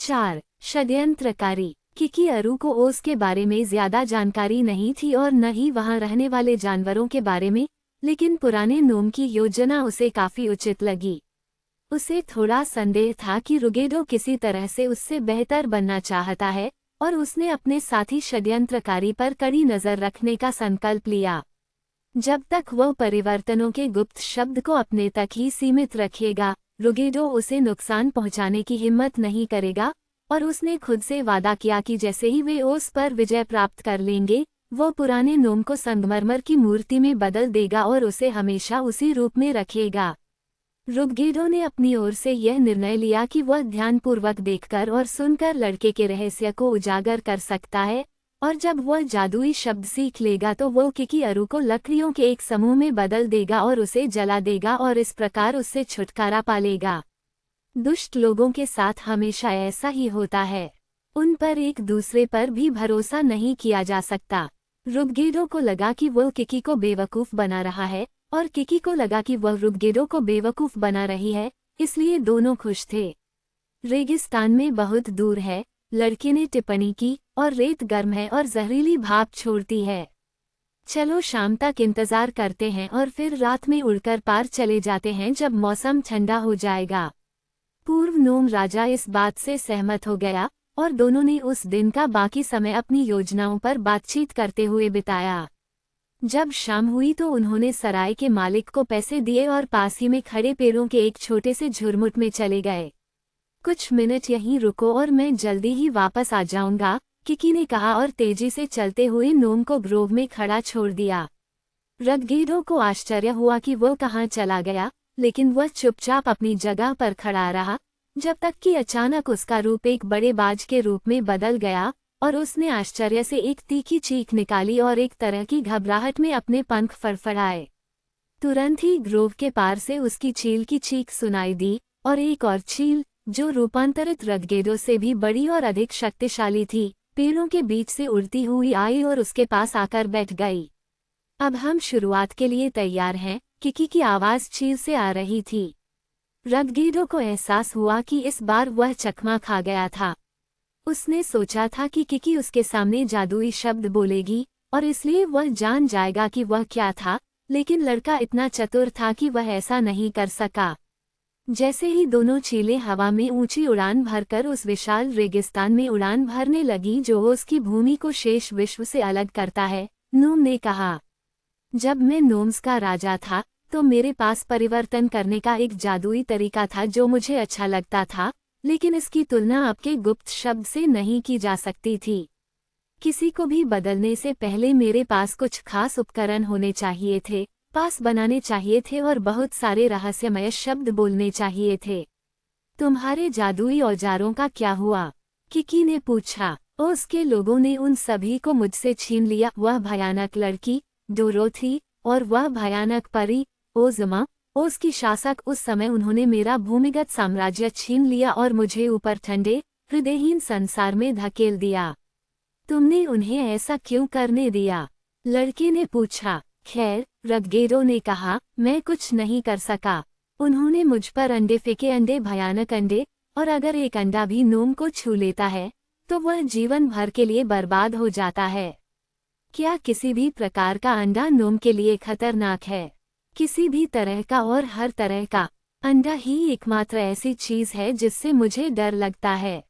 4. षड्यंत्रकारी। Kiki अरु को ओस के बारे में ज्यादा जानकारी नहीं थी और न ही वहां रहने वाले जानवरों के बारे में, लेकिन पुराने नोम की योजना उसे काफी उचित लगी। उसे थोड़ा संदेह था कि रुगेडो किसी तरह से उससे बेहतर बनना चाहता है और उसने अपने साथी षड्यंत्रकारी पर कड़ी नजर रखने का संकल्प लिया। जब तक वह परिवर्तनों के गुप्त शब्द को अपने तक ही सीमित रखेगा, रुगेडो उसे नुकसान पहुंचाने की हिम्मत नहीं करेगा और उसने खुद से वादा किया कि जैसे ही वे ओस पर विजय प्राप्त कर लेंगे, वो पुराने नोम को संगमरमर की मूर्ति में बदल देगा और उसे हमेशा उसी रूप में रखेगा। रुगेडो ने अपनी ओर से यह निर्णय लिया कि वह ध्यानपूर्वक देखकर और सुनकर लड़के के रहस्य को उजागर कर सकता है, और जब वह जादुई शब्द सीख लेगा तो वह किकी अरु को लकड़ियों के एक समूह में बदल देगा और उसे जला देगा और इस प्रकार उससे छुटकारा पा लेगा। दुष्ट लोगों के साथ हमेशा ऐसा ही होता है, उन पर एक दूसरे पर भी भरोसा नहीं किया जा सकता। रुगेडो को लगा कि वह किकी को बेवकूफ बना रहा है और किकी को लगा कि वह रुगेडो को बेवकूफ बना रही है, इसलिए दोनों खुश थे। रेगिस्तान में बहुत दूर है, लड़के ने टिप्पणी की, और रेत गर्म है और जहरीली भाप छोड़ती है। चलो शाम तक इंतजार करते हैं और फिर रात में उड़कर पार चले जाते हैं जब मौसम ठंडा हो जाएगा। पूर्व नोम राजा इस बात से सहमत हो गया और दोनों ने उस दिन का बाकी समय अपनी योजनाओं पर बातचीत करते हुए बिताया। जब शाम हुई तो उन्होंने सराय के मालिक को पैसे दिए और पास ही में खड़े पेड़ों के एक छोटे से झुरमुट में चले गए। कुछ मिनट यहीं रुको और मैं जल्दी ही वापस आ जाऊंगा, किकी ने कहा और तेजी से चलते हुए नोम को ग्रोव में खड़ा छोड़ दिया। रुगेडो को आश्चर्य हुआ कि वो कहाँ चला गया, लेकिन वह चुपचाप अपनी जगह पर खड़ा रहा, जब तक कि अचानक उसका रूप एक बड़े बाज के रूप में बदल गया और उसने आश्चर्य से एक तीखी चीख निकाली और एक तरह की घबराहट में अपने पंख फड़फड़ाए। तुरंत ही ग्रोव के पार से उसकी चील की चीख सुनाई दी और एक और चील, जो रूपांतरित रुगेडो से भी बड़ी और अधिक शक्तिशाली थी, पेड़ों के बीच से उड़ती हुई आई और उसके पास आकर बैठ गई। अब हम शुरुआत के लिए तैयार हैं, किकी की आवाज चील से आ रही थी। रुगेडो को एहसास हुआ कि इस बार वह चकमा खा गया था। उसने सोचा था कि किकी उसके सामने जादुई शब्द बोलेगी और इसलिए वह जान जाएगा कि वह क्या था, लेकिन लड़का इतना चतुर था कि वह ऐसा नहीं कर सका। जैसे ही दोनों चीलें हवा में ऊंची उड़ान भरकर उस विशाल रेगिस्तान में उड़ान भरने लगी जो उसकी भूमि को शेष विश्व से अलग करता है, नोम ने कहा, जब मैं नोम्स का राजा था तो मेरे पास परिवर्तन करने का एक जादुई तरीका था जो मुझे अच्छा लगता था, लेकिन इसकी तुलना आपके गुप्त शब्द से नहीं की जा सकती थी। किसी को भी बदलने से पहले मेरे पास कुछ खास उपकरण होने चाहिए थे, पास बनाने चाहिए थे और बहुत सारे रहस्यमय शब्द बोलने चाहिए थे। तुम्हारे जादुई औजारों का क्या हुआ? किकी ने पूछा। उसके लोगों ने उन सभी को मुझसे छीन लिया, वह भयानक लड़की डोरोथी और वह भयानक परी ओज़मा, उसकी शासक। उस समय उन्होंने मेरा भूमिगत साम्राज्य छीन लिया और मुझे ऊपर ठंडे हृदयहीन संसार में धकेल दिया। तुमने उन्हें ऐसा क्यों करने दिया? लड़के ने पूछा। खैर, रुगेडो ने कहा, मैं कुछ नहीं कर सका। उन्होंने मुझ पर अंडे फेंके, अंडे, भयानक अंडे, और अगर एक अंडा भी नोम को छू लेता है तो वह जीवन भर के लिए बर्बाद हो जाता है। क्या किसी भी प्रकार का अंडा नोम के लिए खतरनाक है? किसी भी तरह का और हर तरह का अंडा ही एकमात्र ऐसी चीज है जिससे मुझे डर लगता है।